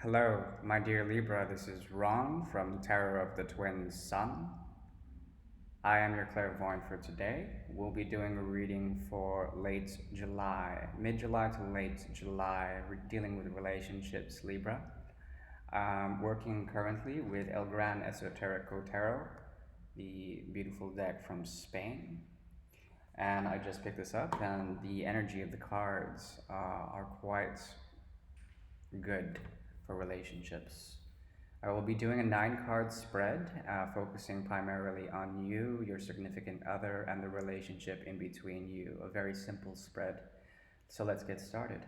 Hello, my dear Libra. This is Ron from Tarot of the Twin Sun. I am your clairvoyant for today. We'll be doing a reading for late July, mid-July to late July, dealing with relationships, Libra. Working currently with El Gran Esoterico Tarot, the beautiful deck from Spain. And I just picked this up, and the energy of the cards are quite good for relationships. I will be doing a 9-card spread, focusing primarily on you, your significant other, and the relationship in between you. A very simple spread. So let's get started.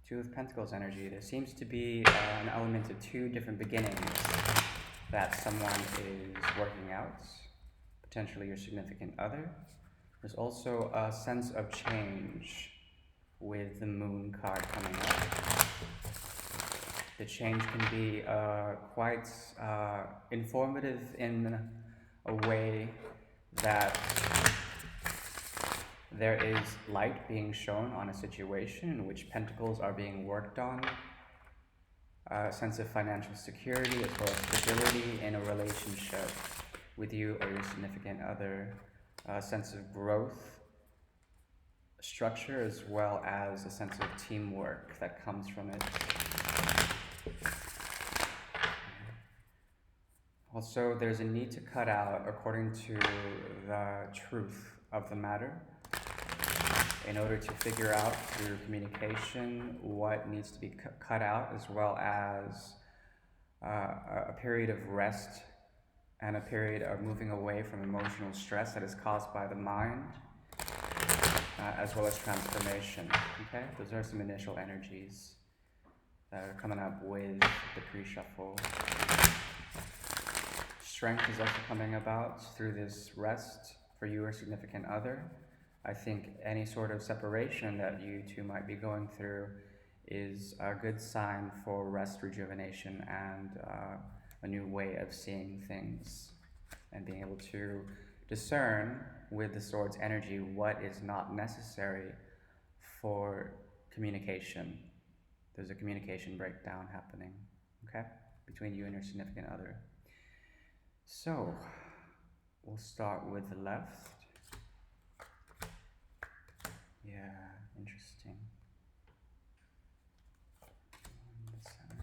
Two of Pentacles energy. There seems to be an element of two different beginnings that someone is working out, potentially your significant other. There's also a sense of change with the Moon card coming up. The change can be quite informative in a way that there is light being shown on a situation in which pentacles are being worked on, a sense of financial security as well as stability in a relationship with you or your significant other, a sense of growth, structure, as well as a sense of teamwork that comes from it. Also, there's a need to cut out, according to the truth of the matter, in order to figure out through communication what needs to be cut out, as well as a period of rest and a period of moving away from emotional stress that is caused by the mind, as well as transformation. Okay, those are some initial energies that are coming up with the pre-shuffle. Strength is also coming about through this rest for you or significant other. I think any sort of separation that you two might be going through is a good sign for rest, rejuvenation, and a new way of seeing things, and being able to discern with the Sword's energy what is not necessary for communication. There's a communication breakdown happening, okay, between you and your significant other. So, we'll start with the left. Yeah, interesting. In the center.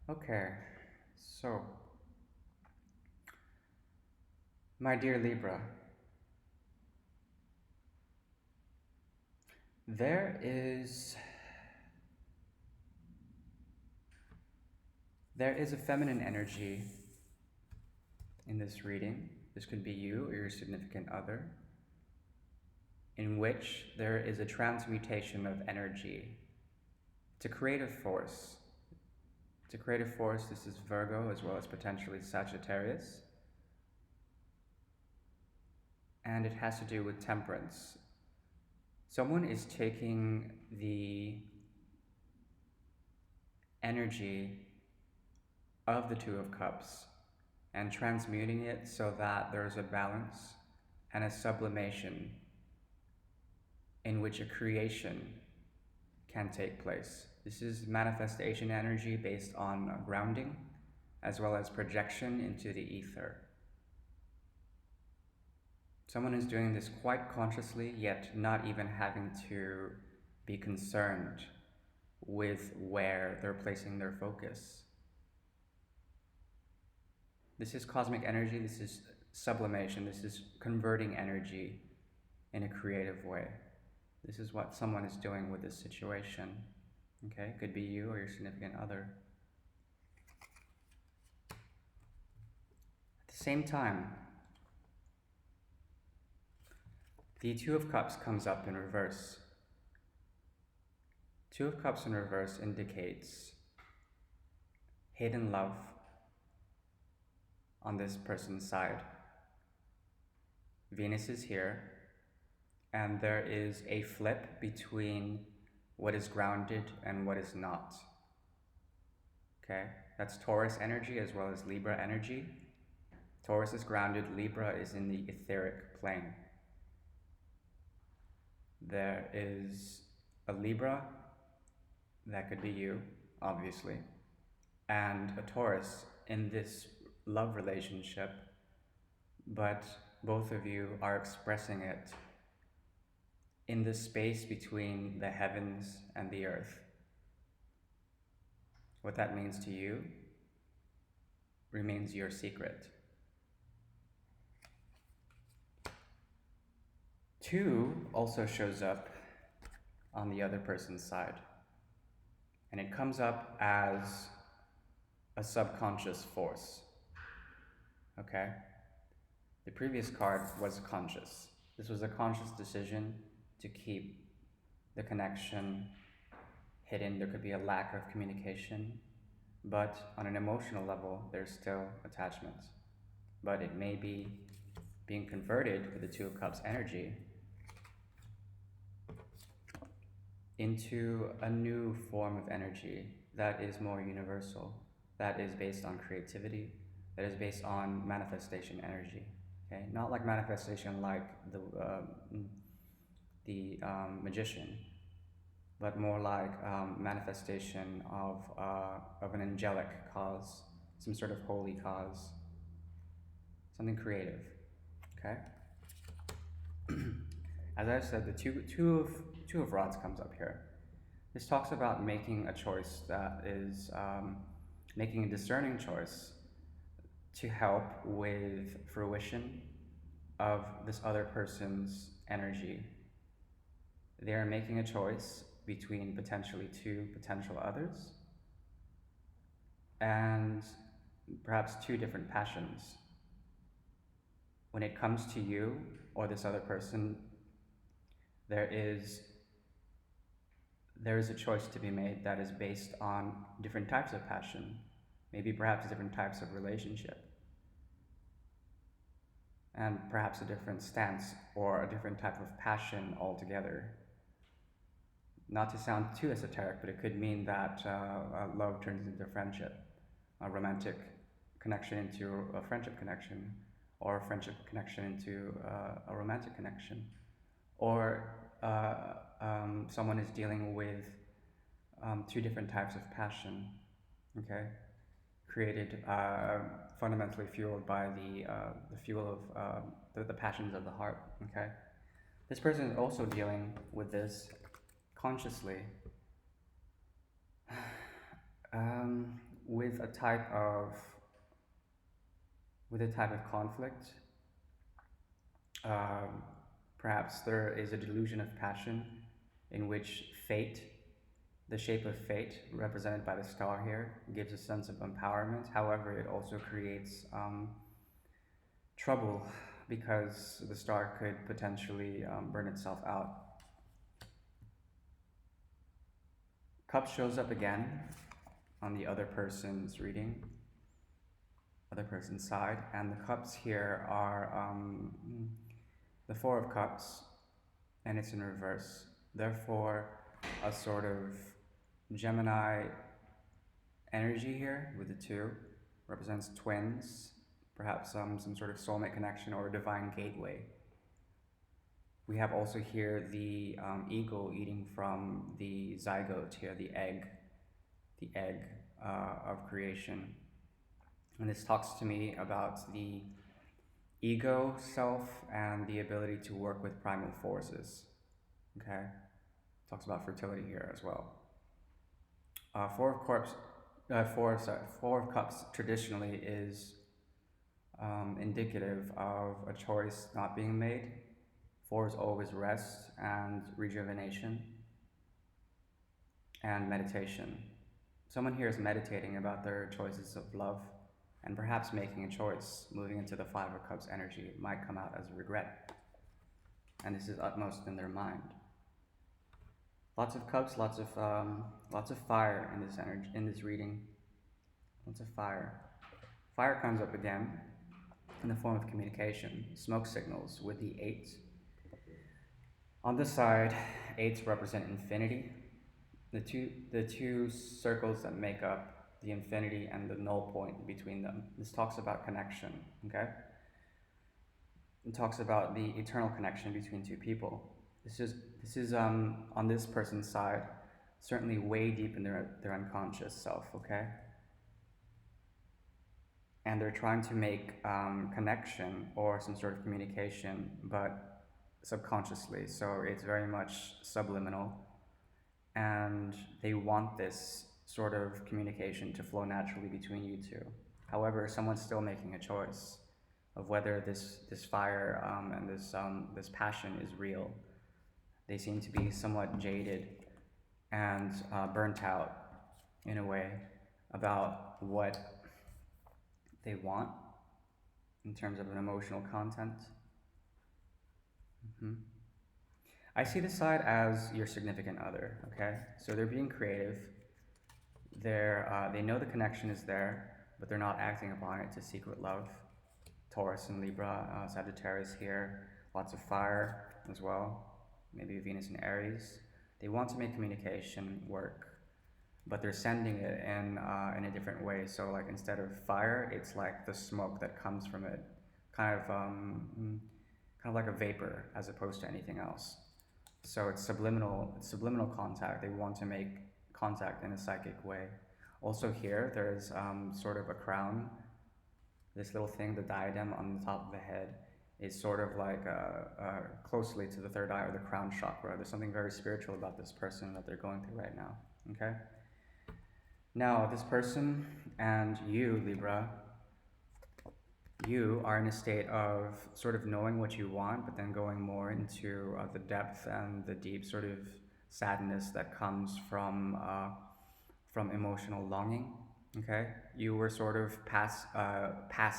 Okay, so, my dear Libra, there is a feminine energy in this reading. This could be you or your significant other, in which there is a transmutation of energy. It's a creative force. It's a creative force. This is Virgo as well as potentially Sagittarius. And it has to do with temperance. Someone is taking the energy of the Two of Cups and transmuting it so that there's a balance and a sublimation in which a creation can take place. This is manifestation energy based on grounding as well as projection into the ether. Someone is doing this quite consciously, yet not even having to be concerned with where they're placing their focus. This is cosmic energy, this is sublimation, this is converting energy in a creative way. This is what someone is doing with this situation. Okay, could be you or your significant other. At the same time, the Two of Cups comes up in reverse. Two of Cups in reverse indicates hidden love on this person's side. Venus is here, and there is a flip between what is grounded and what is not. Okay, that's Taurus energy as well as Libra energy. Taurus is grounded, Libra is in the etheric plane. There is a Libra, that could be you, obviously, and a Taurus in this love relationship, but both of you are expressing it in the space between the heavens and the earth. What that means to you remains your secret. 2 also shows up on the other person's side, and it comes up as a subconscious force. Okay? The previous card was conscious. This was a conscious decision to keep the connection hidden. There could be a lack of communication, but on an emotional level, there's still attachment. But it may be being converted with the Two of Cups energy into a new form of energy that is more universal, that is based on creativity, that is based on manifestation energy. Okay, not like manifestation like the magician, but more like manifestation of an angelic cause, some sort of holy cause, something creative. Okay. As I said, the two of rods comes up here. This talks about making a choice that is making a discerning choice to help with fruition of this other person's energy. They are making a choice between potentially 2 potential others and perhaps 2 different passions. When it comes to you or this other person, there is a choice to be made that is based on different types of passion, maybe perhaps different types of relationship, and perhaps a different stance or a different type of passion altogether. Not to sound too esoteric, but it could mean that love turns into friendship, a romantic connection into a friendship connection, or a friendship connection into a romantic connection, or someone is dealing with 2 different types of passion, okay, created fundamentally fueled by the fuel of the passions of the heart. Okay, this person is also dealing with this consciously, with a type of conflict. Perhaps there is a delusion of passion in which fate, the shape of fate represented by the star here, gives a sense of empowerment. However, it also creates trouble because the star could potentially burn itself out. Cup shows up again on the other person's reading, other person's side, and the cups here are the 4 of Cups, and it's in reverse. Therefore, a sort of Gemini energy here with the 2 represents twins, perhaps some sort of soulmate connection or a divine gateway. We have also here the eagle eating from the zygote here, the egg of creation. And this talks to me about the ego self and the ability to work with primal forces. Okay, talks about fertility here as well. 4 of Cups traditionally is indicative of a choice not being made. 4 is always rest and rejuvenation and meditation. Someone here is meditating about their choices of love and perhaps making a choice. Moving into the 5 of Cups energy, it might come out as a regret, and this is utmost in their mind. Lots of cups, lots of fire in this energy, in this reading. Lots of fire. Fire comes up again, in the form of communication, smoke signals with the 8. On this side, 8s represent infinity. The two circles that make up the infinity and the null point between them. This talks about connection, okay? It talks about the eternal connection between two people. This is on this person's side, certainly way deep in their unconscious self, okay? And they're trying to make connection or some sort of communication, but subconsciously. So it's very much subliminal, and they want this sort of communication to flow naturally between you two. However, someone's still making a choice of whether this fire and this passion is real. They seem to be somewhat jaded and burnt out in a way about what they want in terms of an emotional content. I see this side as your significant other, okay? So they're being creative. They know the connection is there, but they're not acting upon it to secret love. Taurus and Libra, Sagittarius here, lots of fire as well, maybe Venus and Aries. They want to make communication work, but they're sending it in a different way. So like instead of fire, it's like the smoke that comes from it, kind of like a vapor as opposed to anything else. So it's subliminal contact. They want to make contact in a psychic way. Also here, there's sort of a crown. This little thing, the diadem on the top of the head, is sort of like closely to the third eye or the crown chakra. There's something very spiritual about this person that they're going through right now, okay? Now, this person and you, Libra, you are in a state of sort of knowing what you want, but then going more into the depth and the deep sort of sadness that comes from emotional longing. Okay, you were sort of past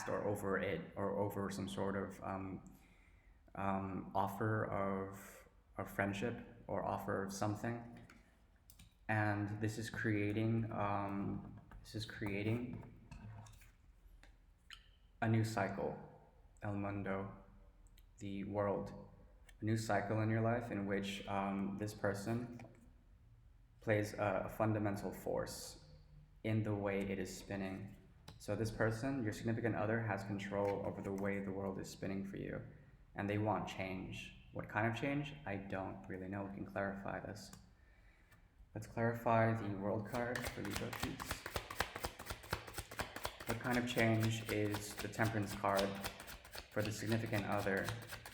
or over it, or over some sort of offer of friendship or offer of something, and this is creating a new cycle, El Mundo, the world, a new cycle in your life in which this person plays a fundamental force in the way it is spinning. So this person, your significant other, has control over the way the world is spinning for you, and they want change. What kind of change? I don't really know. We can clarify this. Let's clarify the world card for Libra, please. What kind of change is the Temperance card for the significant other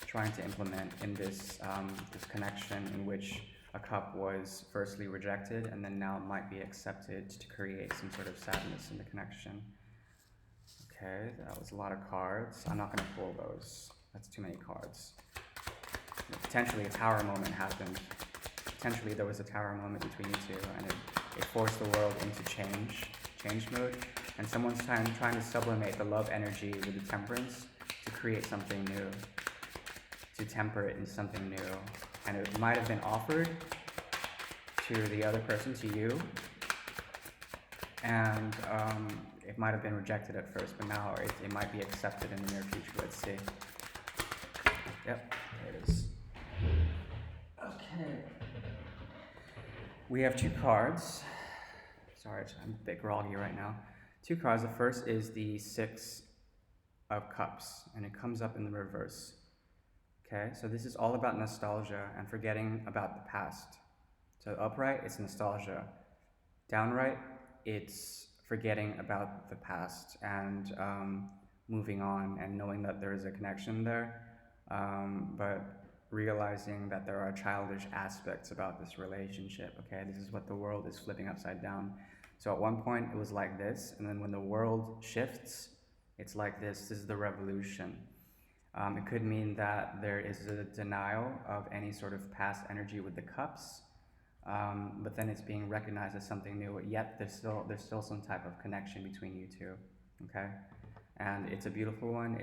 trying to implement in this this connection in which a cup was firstly rejected and then now might be accepted to create some sort of sadness in the connection? Okay, that was a lot of cards. I'm not going to pull those. That's too many cards. Potentially a tower moment happened. Potentially there was a tower moment between you two, and it forced the world into change mode, and someone's trying to sublimate the love energy with the temperance to create something new, to temper it into something new. And it might have been offered to the other person, to you, and it might have been rejected at first, but now it might be accepted in the near future. Let's see. Yep, there it is. Okay. We have two cards. Sorry, I'm a bit groggy right now. Two cards. The first is the Six of Cups, and it comes up in the reverse. Okay, so this is all about nostalgia and forgetting about the past. So upright, it's nostalgia. Downright, it's forgetting about the past and moving on and knowing that there is a connection there, but realizing that there are childish aspects about this relationship. Okay, this is what the world is flipping upside down. So at one point it was like this, and then when the world shifts, it's like this. This is the revolution. It could mean that there is a denial of any sort of past energy with the cups, but then it's being recognized as something new, yet there's still some type of connection between you two, okay? And it's a beautiful one,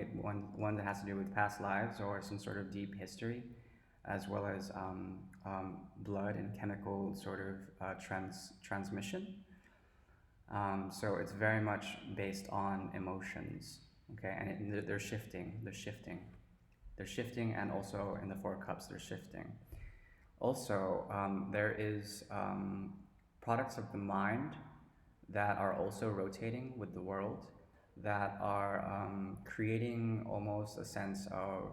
one that has to do with past lives or some sort of deep history, as well as blood and chemical sort of transmission. So it's very much based on emotions. Okay, and they're shifting, they're shifting, and also in the Four of Cups, they're shifting. Also, there is products of the mind that are also rotating with the world, that are creating almost a sense of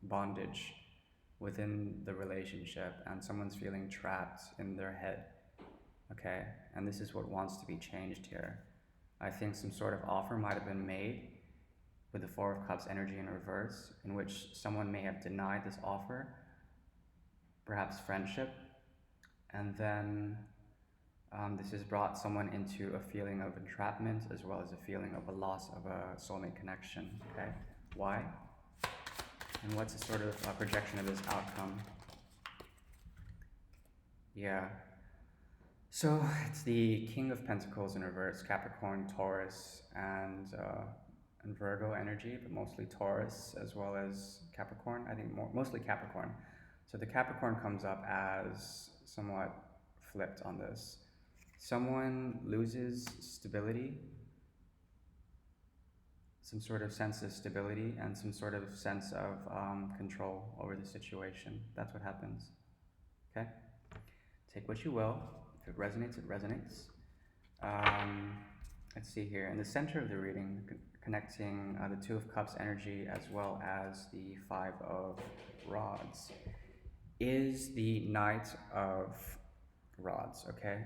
bondage within the relationship, and someone's feeling trapped in their head. Okay, and this is what wants to be changed here. I think some sort of offer might have been made with the Four of Cups energy in reverse, in which someone may have denied this offer, perhaps friendship, and then this has brought someone into a feeling of entrapment, as well as a feeling of a loss of a soulmate connection. Okay, why? And what's the sort of projection of this outcome? Yeah. So it's the King of Pentacles in reverse, Capricorn, Taurus, and Virgo energy, but mostly Taurus as well as Capricorn. I think mostly Capricorn. So the Capricorn comes up as somewhat flipped on this. Someone loses stability, some sort of sense of stability, and some sort of sense of control over the situation. That's what happens. Okay? Take what you will. If it resonates, it resonates. Let's see here. In the center of the reading, connecting the Two of Cups energy as well as the Five of Rods, is the Knight of Rods, okay?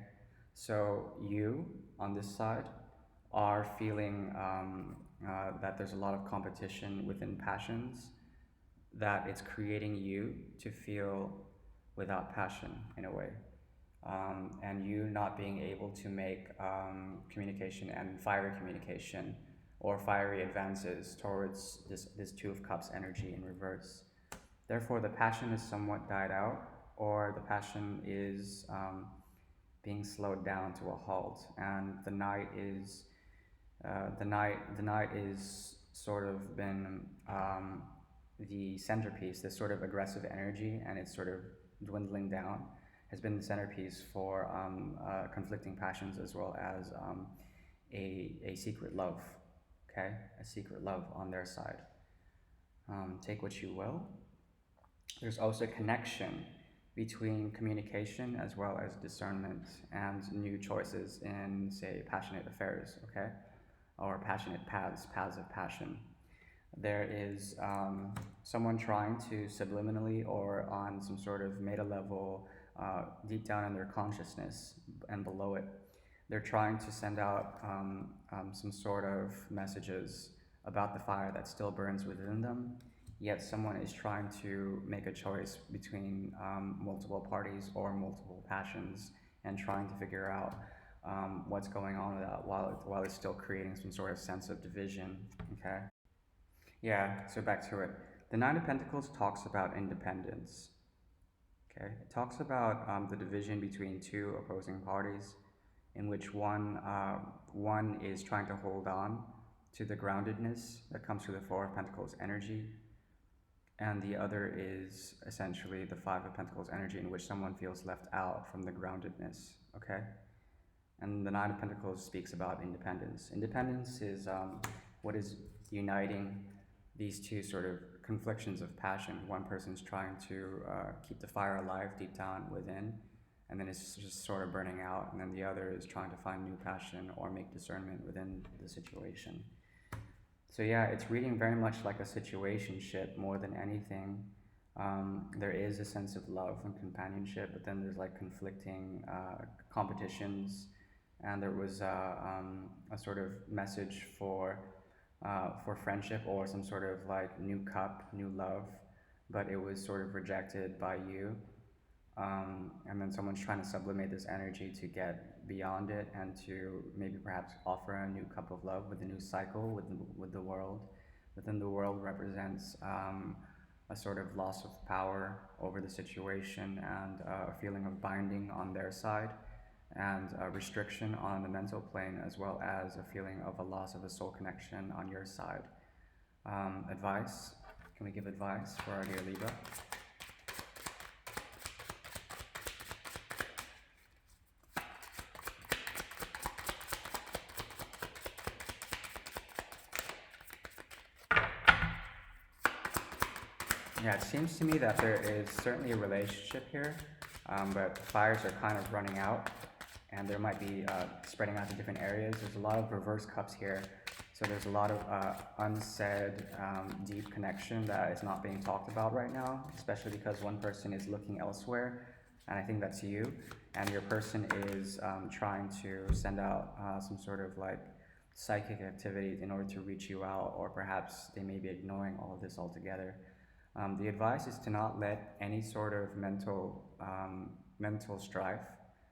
So you, on this side, are feeling that there's a lot of competition within passions, that it's creating you to feel without passion in a way. And you not being able to make communication and fiery communication or fiery advances towards this Two of Cups energy in reverse. Therefore, the passion is somewhat died out, or the passion is being slowed down to a halt, and the Knight is the Knight is sort of been the centerpiece. This sort of aggressive energy, and it's sort of dwindling down, has been the centerpiece for conflicting passions, as well as a secret love. Okay, a secret love on their side. Take what you will. There's also a connection between communication as well as discernment and new choices in, say, passionate affairs, okay? Or passionate paths of passion. There is someone trying to subliminally or on some sort of meta level, deep down in their consciousness and below it, they're trying to send out some sort of messages about the fire that still burns within them, yet someone is trying to make a choice between multiple parties or multiple passions, and trying to figure out what's going on with that while it's still creating some sort of sense of division. Okay. Yeah, so back to it. The Nine of Pentacles talks about independence. Okay, it talks about the division between two opposing parties, in which one is trying to hold on to the groundedness that comes through the Four of Pentacles energy, and the other is essentially the Five of Pentacles energy, in which someone feels left out from the groundedness. Okay, and the Nine of Pentacles speaks about independence. Independence is what is uniting these two sort of conflictions of passion. One person's trying to keep the fire alive deep down within, and then it's just sort of burning out, and then the other is trying to find new passion or make discernment within the situation. So yeah, it's reading very much like a situationship more than anything. There is a sense of love and companionship, but then there's like conflicting competitions, and there was a sort of message for friendship or some sort of like new cup, new love, but it was sort of rejected by you. And then someone's trying to sublimate this energy to get beyond it, and to maybe perhaps offer a new cup of love with a new cycle with the world. But then the world represents a sort of loss of power over the situation, and a feeling of binding on their side, and a restriction on the mental plane, as well as a feeling of a loss of a soul connection on your side. Advice? Can we give advice for our dear Libra? Yeah, it seems to me that there is certainly a relationship here, but fires are kind of running out, and there might be spreading out to different areas. There's a lot of reverse cups here, so there's a lot of unsaid, deep connection that is not being talked about right now, especially because one person is looking elsewhere, and I think that's you, and your person is trying to send out some sort of like psychic activity in order to reach you out, or perhaps they may be ignoring all of this altogether. The advice is to not let any sort of mental strife.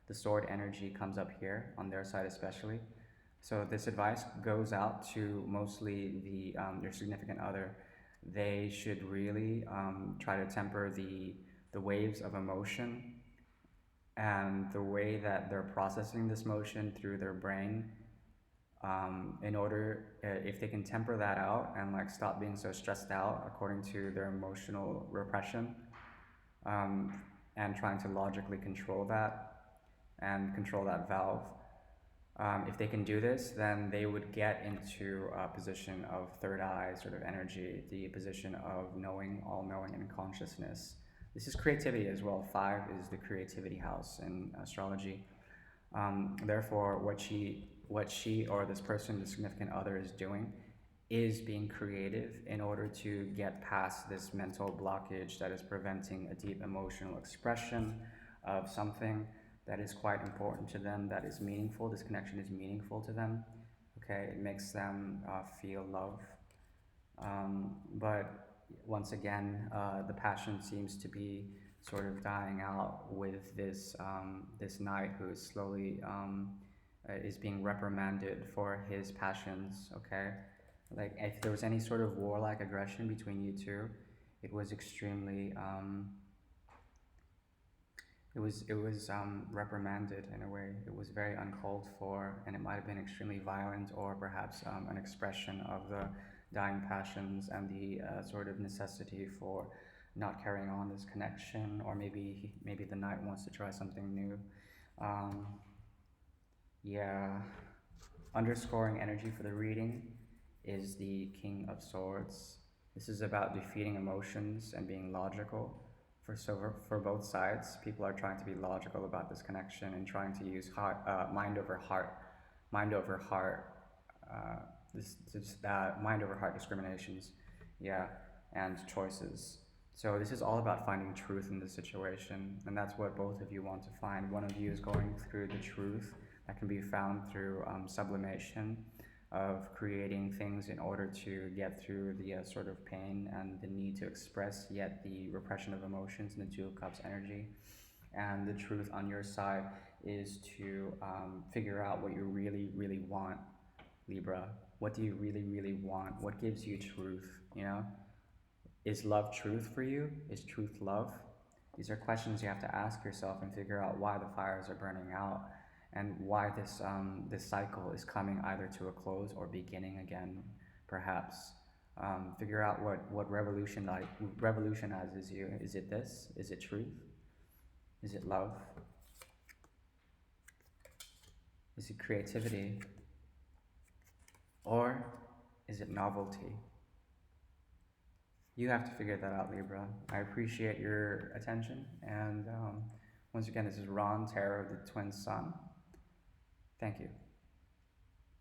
The sword energy comes up here on their side, especially. So this advice goes out to mostly your significant other. They should really try to temper the waves of emotion and the way that they're processing this motion through their brain, in order, if they can temper that out and like stop being so stressed out according to their emotional repression, um, and trying to logically control that and control that valve. If they can do this, then they would get into a position of third eye sort of energy, the position of knowing, all knowing, and consciousness. This is creativity as well. 5 is the creativity house in astrology. Therefore, what she or this person, the significant other, is doing is being creative in order to get past this mental blockage that is preventing a deep emotional expression of something that is quite important to them, that is meaningful. This connection is meaningful to them. Okay, it makes them feel love. But once again, the passion seems to be sort of dying out with this knight who is slowly is being reprimanded for his passions. Okay, like if there was any sort of warlike aggression between you two, it was extremely reprimanded in a way. It was very uncalled for, and it might have been extremely violent, or perhaps an expression of the dying passions and the sort of necessity for not carrying on this connection, or maybe the knight wants to try something new. Um, yeah, underscoring energy for the reading is the King of Swords. This is about defeating emotions and being logical. For both sides, people are trying to be logical about this connection and trying to use mind over heart, mind over heart discriminations, yeah, and choices. So this is all about finding truth in the situation, and that's what both of you want to find. One of you is going through the truth that can be found through sublimation, of creating things in order to get through the sort of pain and the need to express, yet the repression of emotions in the Two of Cups energy. And the truth on your side is to figure out what you really, really want, Libra. What do you really, really want? What gives you truth? You know, is love truth for you? Is truth love? These are questions you have to ask yourself and figure out why the fires are burning out, and why this cycle is coming either to a close or beginning again, perhaps. Figure out what revolutionizes you. Is it this? Is it truth? Is it love? Is it creativity? Or is it novelty? You have to figure that out, Libra. I appreciate your attention, and once again, this is Ron, Tarot of the Twin Sun. Thank you.